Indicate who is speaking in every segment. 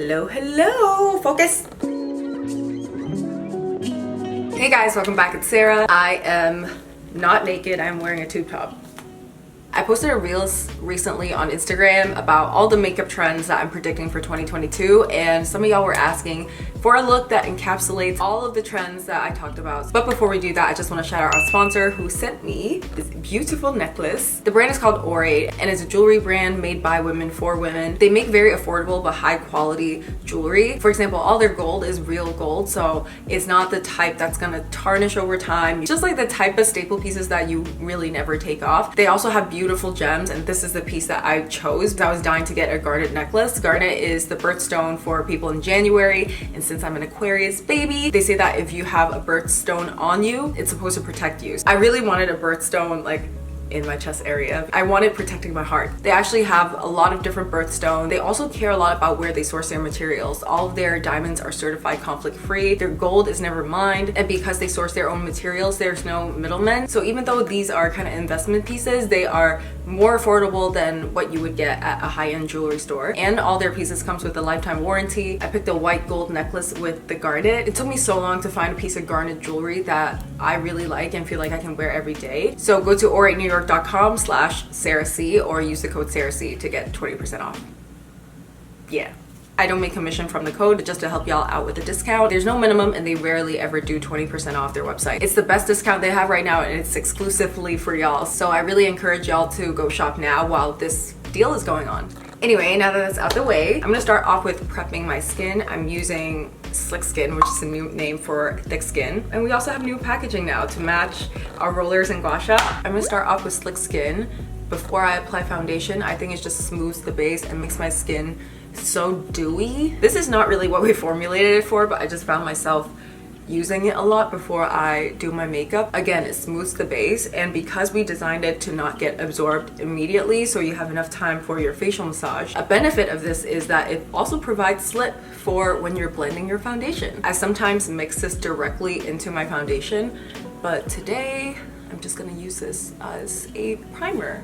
Speaker 1: Hello, hello, focus. Hey guys, welcome back. It's Sarah. I am not naked. I'm wearing a tube top. I posted a Reels recently on Instagram about all the makeup trends that I'm predicting for 2022, and some of y'all were asking for a look that encapsulates all of the trends that I talked about. But before we do that, I just want to shout out our sponsor who sent me this beautiful necklace. The brand is called Ourglass, and it's a jewelry brand made by women for women. They make very affordable but high quality jewelry. For example, all their gold is real gold, so it's not the type that's gonna tarnish over time. Just like the type of staple pieces that you really never take off. They also have beautiful gems, and this is the piece that I chose. I was dying to get a garnet necklace. Garnet is the birthstone for people in January, and since I'm an Aquarius baby, they say that if you have a birthstone on you, it's supposed to protect you. I really wanted a birthstone like in my chest area. I wanted protecting my heart. They actually have a lot of different birthstones. They also care a lot about where they source their materials. All of their diamonds are certified conflict free. Their gold is never mined, and because they source their own materials, there's no middlemen. So even though these are kind of investment pieces, they are more affordable than what you would get at a high-end jewelry store. And all their pieces comes with a lifetime warranty. I picked a white gold necklace with the garnet. It took me so long to find a piece of garnet jewelry that I really like and feel like I can wear every day. So go to ourglassnewyork.com/SarahC or use the code SarahC to get 20% off. Yeah. I don't make commission from the code, just to help y'all out with the discount. There's no minimum, and they rarely ever do 20% off their website. It's the best discount they have right now, and it's exclusively for y'all. So I really encourage y'all to go shop now while this deal is going on. Anyway, now that that's out the way, I'm gonna start off with prepping my skin. I'm using Slick Skin, which is a new name for thick skin. And we also have new packaging now to match our rollers and gua sha. I'm gonna start off with Slick Skin. Before I apply foundation, I think it just smooths the base and makes my skin so dewy. This is not really what we formulated it for, but I just found myself using it a lot before I do my makeup. Again, it smooths the base, and because we designed it to not get absorbed immediately so you have enough time for your facial massage, a benefit of this is that it also provides slip for when you're blending your foundation. I sometimes mix this directly into my foundation, but today I'm just gonna use this as a primer.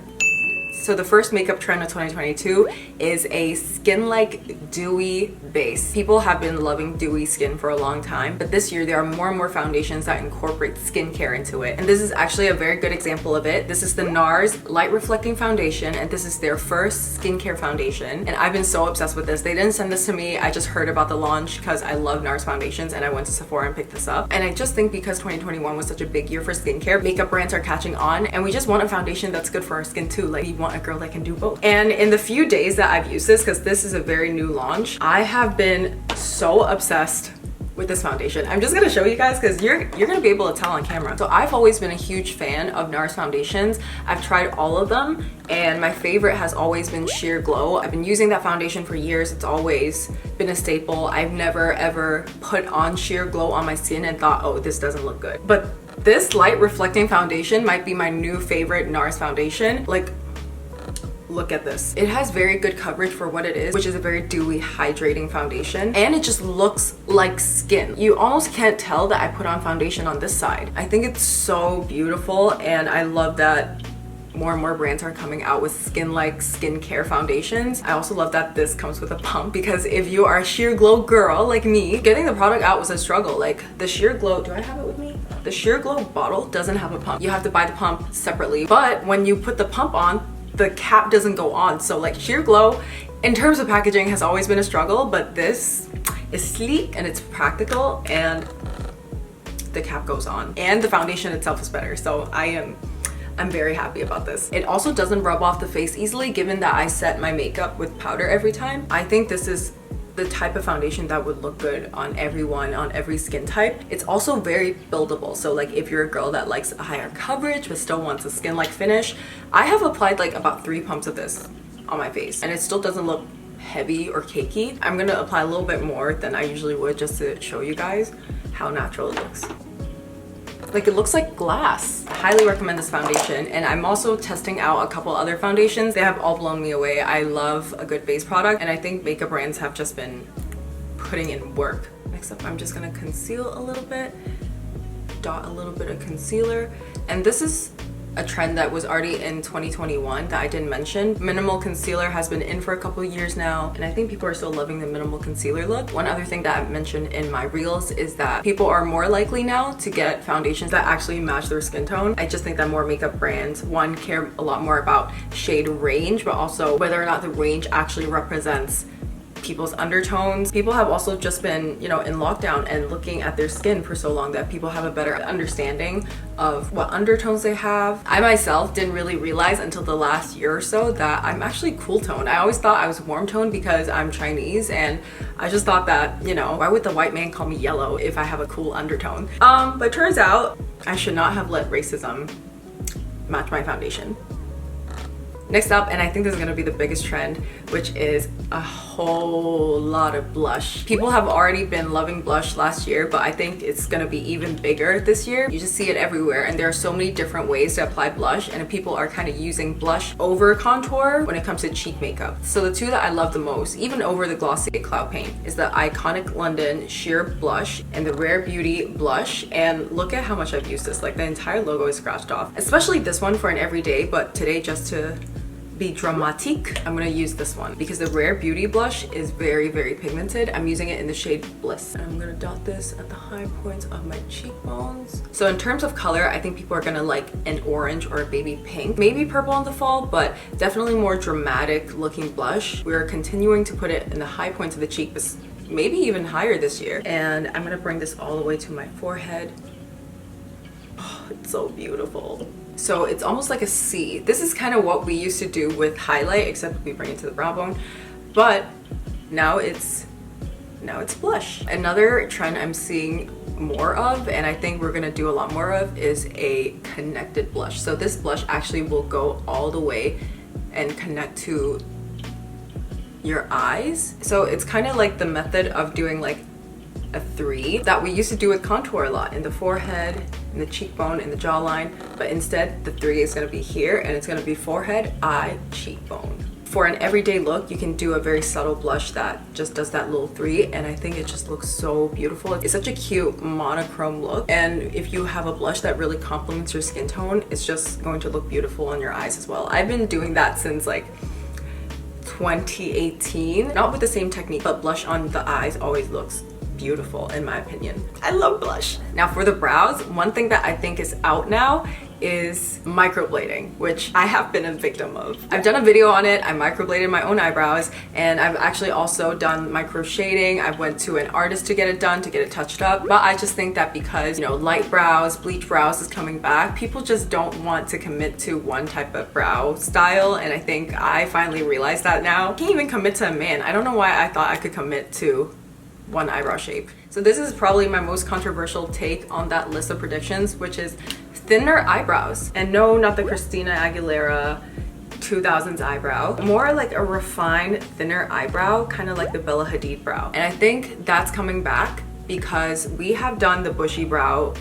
Speaker 1: So the first makeup trend of 2022 is a skin-like dewy base. People have been loving dewy skin for a long time, but this year there are more and more foundations that incorporate skincare into it. And this is actually a very good example of it. This is the NARS Light Reflecting Foundation, and this is their first skincare foundation. And I've been so obsessed with this. They didn't send this to me. I just heard about the launch because I love NARS foundations, and I went to Sephora and picked this up. And I just think because 2021 was such a big year for skincare, makeup brands are catching on, and we just want a foundation that's good for our skin too. Like, we want a girl that can do both. And in the few days that I've used this, because this is a very new launch, I have been so obsessed with this foundation. I'm just gonna show you guys because you're gonna be able to tell on camera. So I've always been a huge fan of NARS foundations. I've tried all of them, and my favorite has always been Sheer Glow. I've been using that foundation for years. It's always been a staple. I've never ever put on Sheer Glow on my skin and thought, oh, this doesn't look good. But this light reflecting foundation might be my new favorite NARS foundation. Like, look at this. It has very good coverage for what it is, which is a very dewy, hydrating foundation, and it just looks like skin. You almost can't tell that I put on foundation on this side. I think it's so beautiful, and I love that more and more brands are coming out with skin-like skincare foundations. I also love that this comes with a pump, because if you are a Sheer Glow girl like me, getting the product out was a struggle. Like, the Sheer Glow, do I have it with me? The Sheer Glow bottle doesn't have a pump. You have to buy the pump separately, but when you put the pump on, the cap doesn't go on. So like, Sheer Glow in terms of packaging has always been a struggle, but this is sleek and it's practical, and the cap goes on, and the foundation itself is better. So I'm very happy about this. It also doesn't rub off the face easily, given that I set my makeup with powder every time. I think this is the type of foundation that would look good on everyone, on every skin type. It's also very buildable. So like, if you're a girl that likes a higher coverage but still wants a skin-like finish, I have applied like about 3 pumps of this on my face, and it still doesn't look heavy or cakey. I'm gonna apply a little bit more than I usually would, just to show you guys how natural it looks. Like, it looks like glass. I highly recommend this foundation, and I'm also testing out a couple other foundations. They have all blown me away. I love a good base product, and I think makeup brands have just been putting in work. Next up, I'm just gonna conceal a little bit, dot a little bit of concealer, and this is a trend that was already in 2021 that I didn't mention. Minimal concealer has been in for a couple of years now, and I think people are still loving the minimal concealer look. One other thing that I mentioned in my reels is that people are more likely now to get foundations that actually match their skin tone. I just think that more makeup brands, one, care a lot more about shade range, but also whether or not the range actually represents people's undertones. People have also just been, you know, in lockdown and looking at their skin for so long that people have a better understanding of what undertones they have. I myself didn't really realize until the last year or so that I'm actually cool toned. I always thought I was warm toned because I'm Chinese, and I just thought that, you know, why would the white man call me yellow if I have a cool undertone? But turns out I should not have let racism match my foundation. Next up, and I think this is gonna be the biggest trend, which is a whole lot of blush. People have already been loving blush last year, but I think it's gonna be even bigger this year. You just see it everywhere, and there are so many different ways to apply blush, and people are kind of using blush over contour when it comes to cheek makeup. So the two that I love the most, even over the glossy cloud paint, is the iconic London sheer blush and the Rare Beauty blush. And look at how much I've used this. Like, the entire logo is scratched off, especially this one for an everyday, but today, just to be dramatic, I'm gonna use this one because the Rare Beauty blush is very, very pigmented. I'm using it in the shade Bliss. And I'm gonna dot this at the high points of my cheekbones. So in terms of color, I think people are gonna like an orange or a baby pink, maybe purple in the fall, but definitely more dramatic looking blush. We're continuing to put it in the high points of the cheek, maybe even higher this year. And I'm gonna bring this all the way to my forehead. Oh, it's so beautiful. So it's almost like a C. This is kind of what we used to do with highlight, except we bring it to the brow bone. But now it's blush. Another trend I'm seeing more of, and I think we're gonna do a lot more of, is a connected blush. So this blush actually will go all the way and connect to your eyes. So it's kind of like the method of doing like a 3 that we used to do with contour a lot, in the forehead, in the cheekbone, in the jawline, but instead the 3 is going to be here, and it's going to be forehead, eye, cheekbone. For an everyday look, you can do a very subtle blush that just does that little 3, and I think it just looks so beautiful. It's such a cute monochrome look, and if you have a blush that really complements your skin tone, it's just going to look beautiful on your eyes as well. I've been doing that since like 2018, not with the same technique, but blush on the eyes always looks beautiful in my opinion. I love blush. Now for the brows, one thing that I think is out now is microblading, which I have been a victim of. I've done a video on it. I microbladed my own eyebrows, and I've actually also done micro shading. I went to an artist to get it done, to get it touched up. But I just think that because, you know, light brows, bleach brows is coming back, people just don't want to commit to one type of brow style, and I think I finally realized that now. I can't even commit to a man. I don't know why I thought I could commit to one eyebrow shape. So this is probably my most controversial take on that list of predictions, which is thinner eyebrows. And no, not the Christina Aguilera 2000s eyebrow, more like a refined thinner eyebrow, kind of like the Bella Hadid brow. And I think that's coming back because we have done the bushy brow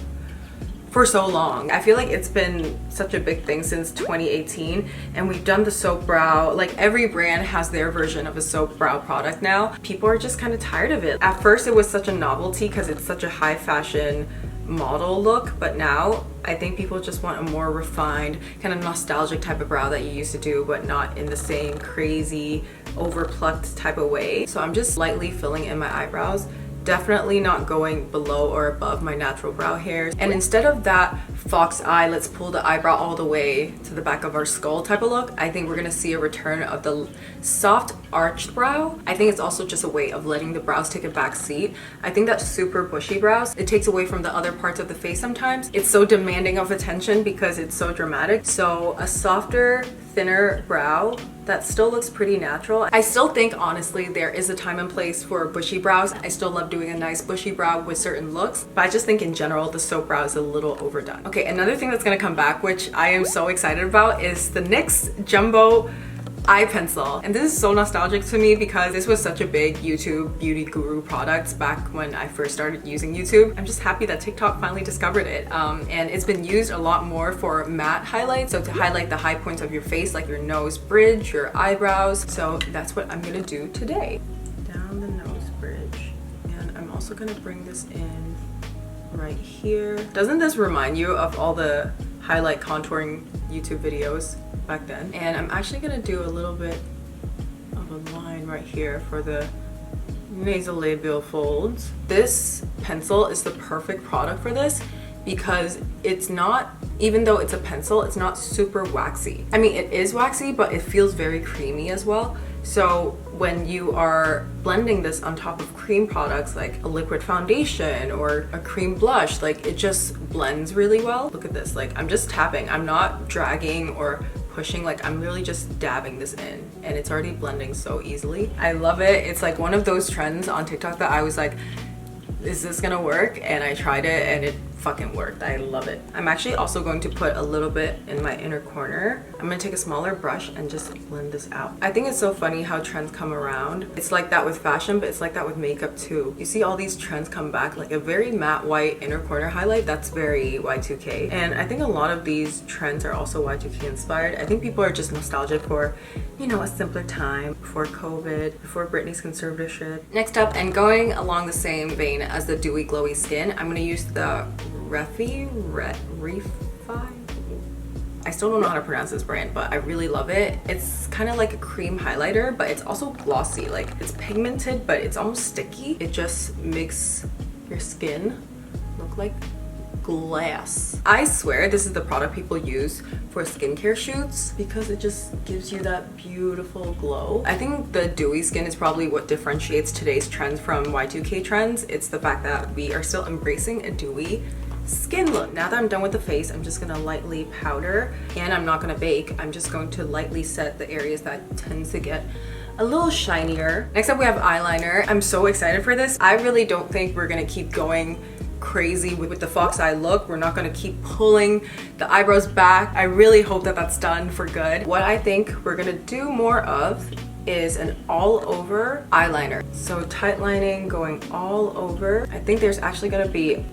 Speaker 1: for so long. I feel like it's been such a big thing since 2018, and we've done the soap brow. Like, every brand has their version of a soap brow product now. People are just kind of tired of it. At first it was such a novelty because it's such a high fashion model look, but now I think people just want a more refined, kind of nostalgic type of brow that you used to do, but not in the same crazy overplucked type of way. So I'm just lightly filling in my eyebrows, definitely not going below or above my natural brow hairs. And instead of that fox eye, let's pull the eyebrow all the way to the back of our skull type of look, I think we're gonna see a return of the soft arched brow. I think it's also just a way of letting the brows take a back seat. I think that super bushy brows, it takes away from the other parts of the face sometimes. It's so demanding of attention because it's so dramatic. So a softer, thinner brow that still looks pretty natural. I still think, honestly, there is a time and place for bushy brows. I still love doing a nice bushy brow with certain looks, but I just think in general the soap brow is a little overdone. Okay, another thing that's gonna come back, which I am so excited about, is the NYX Jumbo eye pencil. And this is so nostalgic to me because this was such a big YouTube beauty guru product back when I first started using YouTube. I'm just happy that TikTok finally discovered it. And it's been used a lot more for matte highlights, so to highlight the high points of your face, like your nose bridge, your eyebrows. So that's what I'm gonna do today. Down the nose bridge. And I'm also gonna bring this in right here. Doesn't this remind you of all the highlight contouring YouTube videos back then. And I'm actually gonna do a little bit of a line right here for the nasolabial folds. This pencil is the perfect product for this because it's not, even though it's a pencil, it's not super waxy. I mean, it is waxy, but it feels very creamy as well. So when you are blending this on top of cream products like a liquid foundation or a cream blush, like it just blends really well. Look at this, like I'm just tapping, I'm not dragging or pushing, like I'm really just dabbing this in and it's already blending so easily. I love it. It's like one of those trends on TikTok that I was like, is this gonna work? And I tried it and it fucking worked. I love it. I'm actually also going to put a little bit in my inner corner. I'm gonna take a smaller brush and just blend this out. I think it's so funny how trends come around. It's like that with fashion, but it's like that with makeup too. You see all these trends come back, like a very matte white inner corner highlight, that's very Y2K. And I think a lot of these trends are also Y2K inspired. I think people are just nostalgic for, you know, a simpler time before COVID, before Britney's conservatorship. Next up, and going along the same vein as the dewy glowy skin, I'm gonna use the REFY. I still don't know how to pronounce this brand, but I really love it. It's kind of like a cream highlighter, but it's also glossy. Like it's pigmented, but it's almost sticky. It just makes your skin look like glass. I swear this is the product people use for skincare shoots because it just gives you that beautiful glow. I think the dewy skin is probably what differentiates today's trends from Y2K trends. It's the fact that we are still embracing a dewy skin look. Now that I'm done with the face, I'm just gonna lightly powder, and I'm not gonna bake. I'm just going to lightly set the areas that tend to get a little shinier. Next up we have eyeliner. I'm so excited for this. I really don't think we're gonna keep going crazy with the fox eye look. We're not gonna keep pulling the eyebrows back. I really hope that that's done for good. What I think we're gonna do more of is an all over eyeliner. So tight lining going all over. I think there's actually gonna be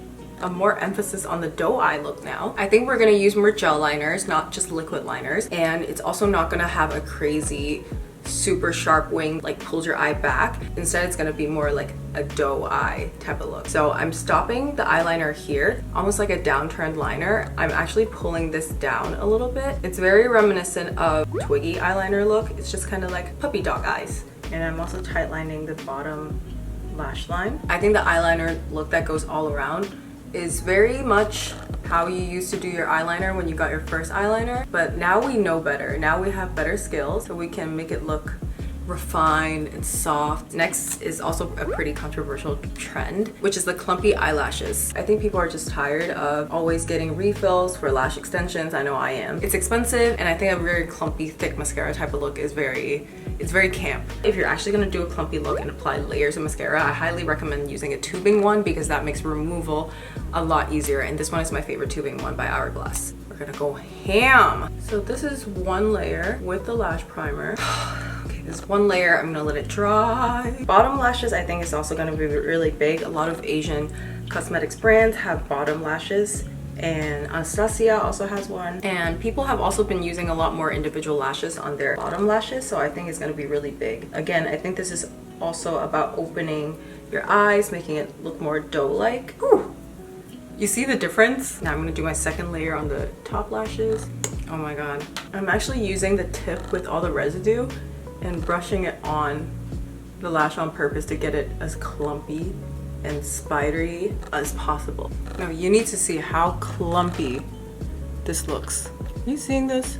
Speaker 1: a more emphasis on the doe eye look now. I think we're gonna use more gel liners, not just liquid liners. And it's also not gonna have a crazy super sharp wing like pulls your eye back. Instead it's gonna be more like a doe eye type of look. So I'm stopping the eyeliner here, almost like a downturned liner. I'm actually pulling this down a little bit. It's very reminiscent of Twiggy eyeliner look. It's just kind of like puppy dog eyes. And I'm also tight lining the bottom lash line. I think the eyeliner look that goes all around is very much how you used to do your eyeliner when you got your first eyeliner, but now we know better. Now we have better skills, so we can make it look refined and soft. Next is also a pretty controversial trend, which is the clumpy eyelashes. I think people are just tired of always getting refills for lash extensions. I know I am. It's expensive, and I think a very clumpy, thick mascara type of look is it's very camp. If you're actually gonna do a clumpy look and apply layers of mascara, I highly recommend using a tubing one because that makes removal a lot easier. And this one is my favorite tubing one by Hourglass. We're gonna go ham. So this is one layer with the lash primer. Okay, this one layer, I'm gonna let it dry. Bottom lashes I think is also gonna be really big. A lot of Asian cosmetics brands have bottom lashes, and Anastasia also has one. And people have also been using a lot more individual lashes on their bottom lashes, so I think it's gonna be really big. Again, I think this is also about opening your eyes, making it look more doe-like. Ooh. You see the difference? Now I'm gonna do my second layer on the top lashes. Oh my god. I'm actually using the tip with all the residue and brushing it on the lash on purpose to get it as clumpy and spidery as possible. Now you need to see how clumpy this looks. Are you seeing this?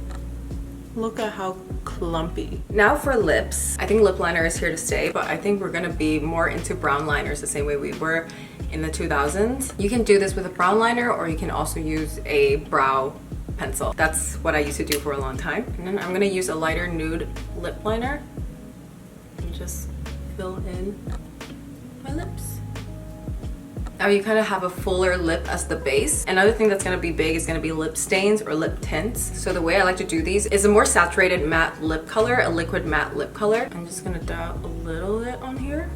Speaker 1: Look at how clumpy. Now for lips. I think lip liner is here to stay, but I think we're gonna be more into brown liners the same way we were in the 2000s. You can do this with a brown liner, or you can also use a brow pencil. That's what I used to do for a long time. And then I'm gonna use a lighter nude lip liner and just fill in my lips. Now you kind of have a fuller lip as the base. Another thing that's gonna be big is gonna be lip stains or lip tints. So the way I like to do these is a more saturated matte lip color, a liquid matte lip color. I'm just gonna dab a little bit on here.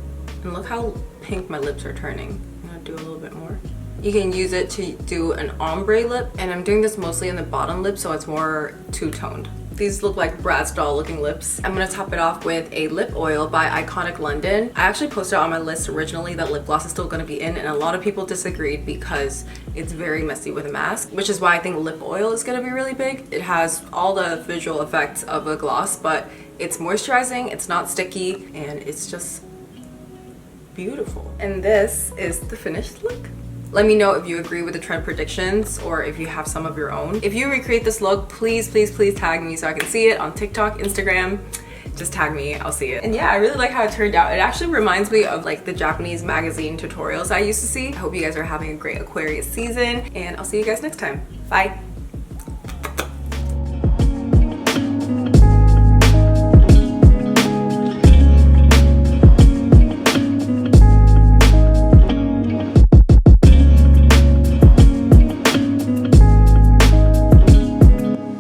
Speaker 1: And look how pink my lips are turning. I'm gonna do a little bit more. You can use it to do an ombre lip, and I'm doing this mostly in the bottom lip so it's more two-toned. These look like Bratz doll looking lips. I'm gonna top it off with a lip oil by Iconic London. I actually posted on my list originally that lip gloss is still gonna be in, and a lot of people disagreed because it's very messy with a mask, which is why I think lip oil is gonna be really big. It has all the visual effects of a gloss, but it's moisturizing, it's not sticky, and it's just beautiful. And this is the finished look. Let me know if you agree with the trend predictions or if you have some of your own. If you recreate this look, please, please, please tag me so I can see it on TikTok, Instagram. Just tag me, I'll see it. And yeah, I really like how it turned out. It actually reminds me of like the Japanese magazine tutorials I used to see. I hope you guys are having a great Aquarius season, and I'll see you guys next time. Bye.